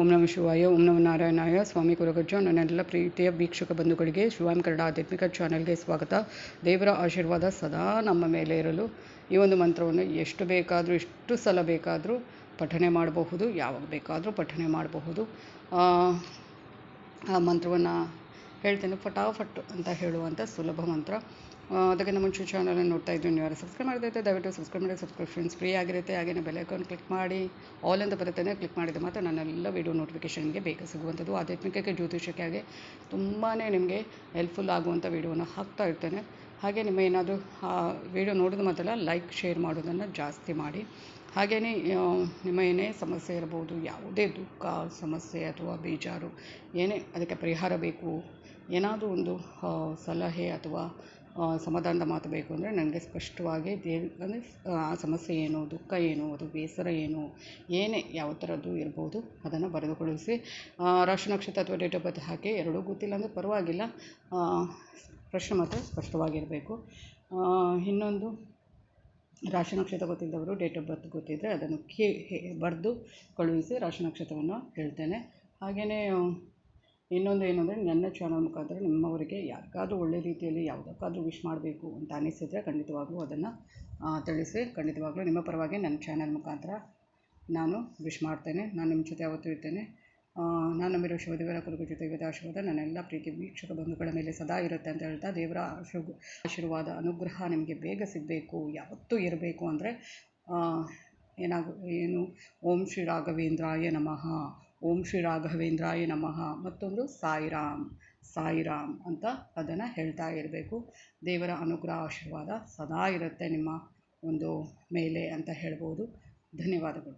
ಓಂ ನಮಃ ಶಿವಾಯ, ಓಂ ನಮಃ ನಾರಾಯಣಾಯ. ಸ್ವಾಮಿ ಕುಲಗಜ್ಜ ನನ್ನೆಲ್ಲ ಪ್ರೀತಿಯ ವೀಕ್ಷಕ ಬಂಧುಗಳಿಗೆ ಶಿವಾಮ್ ಕನ್ನಡ ಆಧ್ಯಾತ್ಮಿಕ ಚಾನಲ್ಗೆ ಸ್ವಾಗತ. ದೇವರ ಆಶೀರ್ವಾದ ಸದಾ ನಮ್ಮ ಮೇಲೆ ಇರಲು ಈ ಒಂದು ಮಂತ್ರವನ್ನು ಎಷ್ಟು ಬೇಕಾದರೂ ಎಷ್ಟು ಸಲ ಬೇಕಾದರೂ ಪಠನೆ ಮಾಡಬಹುದು, ಯಾವಾಗ ಬೇಕಾದರೂ ಪಠನೆ ಮಾಡಬಹುದು. ಆ ಮಂತ್ರವನ್ನು ಹೇಳ್ತೇನೆ, ಫಟಾಫಟ್ ಅಂತ ಹೇಳುವಂಥ ಸುಲಭ ಮಂತ್ರ. ಅದಕ್ಕಿಂತ ಮುಂಚೆ ಚಾನಲನ್ನು ನೋಡ್ತಾ ಇದ್ದು ನೀವು ಯಾರು ಸಬ್ಸ್ಕ್ರೈಬ್ ಮಾಡಿದೈತೆ ದಯವಿಟ್ಟು ಸಬ್ಸ್ಕ್ರೈಬ್ ಮಾಡಿ. ಸಬ್ಸ್ಕ್ರಿಪ್ಷನ್ಸ್ ಫ್ರೀ ಆಗಿರುತ್ತೆ. ಹಾಗೆಯೇ ಬೆಲ್ ಐಕಾನ್ ಕ್ಲಿಕ್ ಮಾಡಿ ಆಲ್ ಅಂತ ಬರುತ್ತೇನೆ. ಕ್ಲಿಕ್ ಮಾಡಿದ ಮಾತ್ರ ನನ್ನೆಲ್ಲ ವೀಡಿಯೋ ನೋಟಿಫಿಕೇಷನ್ಗೆ ಬೇಗ ಸಿಗುವಂಥದ್ದು. ಆಧ್ಯಾತ್ಮಿಕಕ್ಕೆ ಜ್ಯೋತಿಷಕ್ಕೆ ಹಾಗೆ ತುಂಬಾ ನಿಮಗೆ ಹೆಲ್ಪ್ಫುಲ್ ಆಗುವಂಥ ವೀಡಿಯೋನ ಹಾಕ್ತಾ ಇರ್ತೇನೆ. ಹಾಗೆ ನಿಮ್ಮ ಏನಾದರೂ ಆ ವೀಡಿಯೋ ನೋಡಿದ ಮಾತ್ರ ಲೈಕ್ ಶೇರ್ ಮಾಡೋದನ್ನು ಜಾಸ್ತಿ ಮಾಡಿ. ಹಾಗೆಯೇ ನಿಮ್ಮ ಏನೇ ಸಮಸ್ಯೆ ಇರ್ಬೋದು, ಯಾವುದೇ ದುಃಖ ಸಮಸ್ಯೆ ಅಥವಾ ಬೇಜಾರು ಏನೇ ಅದಕ್ಕೆ ಪರಿಹಾರ ಬೇಕು, ಏನಾದರೂ ಒಂದು ಸಲಹೆ ಅಥವಾ ಸಮಾಧಾನದ ಮಾತು ಬೇಕು ಅಂದರೆ ನನಗೆ ಸ್ಪಷ್ಟವಾಗಿ ಅಂದರೆ ಆ ಸಮಸ್ಯೆ ಏನು, ದುಃಖ ಏನು, ಅದು ಬೇಸರ ಏನು, ಏನೇ ಯಾವ ಥರದ್ದು ಇರ್ಬೋದು ಅದನ್ನು ಬರೆದು ಕಳಿಸಿ. ರಾಶಿ ನಕ್ಷತ್ರ ಅಥವಾ ಡೇಟ್ ಆಫ್ ಬರ್ತ್ ಹಾಕಿ. ಎರಡೂ ಗೊತ್ತಿಲ್ಲ ಅಂದರೆ ಪರವಾಗಿಲ್ಲ, ಪ್ರಶ್ನೆ ಮಾತ್ರ ಸ್ಪಷ್ಟವಾಗಿರಬೇಕು. ಇನ್ನೊಂದು, ರಾಶಿ ನಕ್ಷತ್ರ ಗೊತ್ತಿದ್ದವರು ಡೇಟ್ ಆಫ್ ಬರ್ತ್ ಗೊತ್ತಿದ್ದರೆ ಅದನ್ನು ಬರೆದು ಕಳುಹಿಸಿ ರಾಶಿ ನಕ್ಷತ್ರವನ್ನು ಹೇಳ್ತೇನೆ. ಹಾಗೆಯೇ ಇನ್ನೊಂದು ಏನಂದರೆ, ನನ್ನ ಚಾನಲ್ ಮುಖಾಂತರ ನಿಮ್ಮವರಿಗೆ ಯಾರಿಗಾದ್ರೂ ಒಳ್ಳೆ ರೀತಿಯಲ್ಲಿ ಯಾವುದಕ್ಕಾದ್ರೂ ವಿಶ್ ಮಾಡಬೇಕು ಅಂತ ಅನಿಸಿದರೆ ಖಂಡಿತವಾಗ್ಲೂ ಅದನ್ನು ತಿಳಿಸಿ. ಖಂಡಿತವಾಗ್ಲೂ ನಿಮ್ಮ ಪರವಾಗಿ ನನ್ನ ಚಾನಲ್ ಮುಖಾಂತರ ನಾನು ವಿಶ್ ಮಾಡ್ತೇನೆ. ನಾನು ನಿಮ್ಮ ಜೊತೆ ಯಾವತ್ತೂ ಇರ್ತೇನೆ. ನಾನು ನಂಬಿರೋ ಶಿವದೇವರ ಕುಲಗ ಜೊತೆ ಇವತ್ತು ಆಶೀರ್ವಾದ ನನ್ನೆಲ್ಲ ಪ್ರೀತಿ ವೀಕ್ಷಕ ಬಂಧುಗಳ ಮೇಲೆ ಸದಾ ಇರುತ್ತೆ ಅಂತ ಹೇಳ್ತಾ, ದೇವರ ಆಶೀರ್ವಾದ ಅನುಗ್ರಹ ನಿಮಗೆ ಬೇಗ ಸಿಗಬೇಕು, ಯಾವತ್ತೂ ಇರಬೇಕು ಅಂದರೆ ಏನು ಓಂ ಶ್ರೀ ರಾಘವೇಂದ್ರಾಯ ನಮಃ, ಓಂ ಶ್ರೀ ರಾಘವೇಂದ್ರಾಯ ನಮಃ, ಮತ್ತೊಂದು ಸಾಯಿರಾಮ್ ಅಂತ ಅದನ್ನು ಹೇಳ್ತಾ ಇರಬೇಕು. ದೇವರ ಅನುಗ್ರಹ ಆಶೀರ್ವಾದ ಸದಾ ಇರುತ್ತೆ ನಿಮ್ಮ ಒಂದು ಮೇಲೆ ಅಂತ ಹೇಳ್ಬೋದು. ಧನ್ಯವಾದಗಳು.